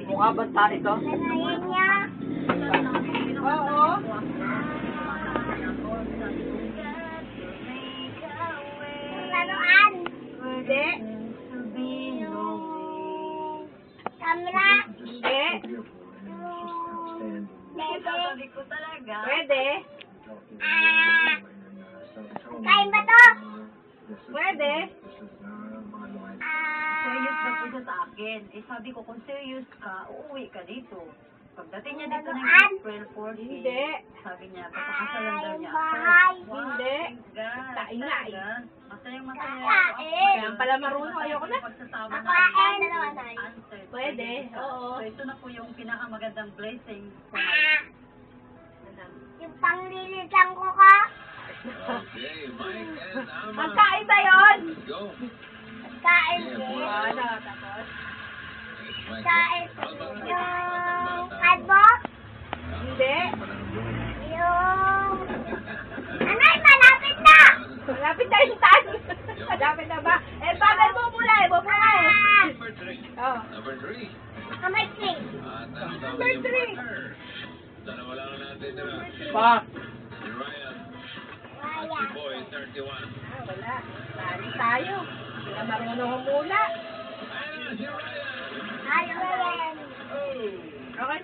Mukha banta ito. Nanayin niya. Oo. Laruan. Hindi. Camera. Hindi. Pwede. ko talaga. Pwede. Kain ba to? Pwede. Serious na po siya sa akin. Eh sabi ko, kung serious ka, uuwi ka dito. Pagdating niya dito ng April 14, Hindi. sabi niya, papakasalan daw niya. Bahay. Hindi. Kain nga eh. Masayang masaya. Kakain. Kaya pala marunong. Ayoko na. Pagsasama Kakain. answer. Pwede. Oo. So ito na po yung pinakamagandang blessing. Yung panglilitan ko ka. Okay, Mike and Ama. Magkain ba yun? Let's go. Kain din. Ano, tapos? Mike. Kain. Albert, Yung bata. kalbo. Hindi. Yung... Anay, malapit na! Malapit na yung tan. Malapit na ba? Eh, bagay mo mula eh. Bumula eh. Number 3. Oh. Number 3. Kamay tree. At ang Number sabi yung 3. partner. Dalawa lang natin na. Pa. Si Ryan. At si Boy, 31. Wala. Lali tayo. Hindi na marunong humula. Ayan na si Ryan. Ayaw yan. Okay,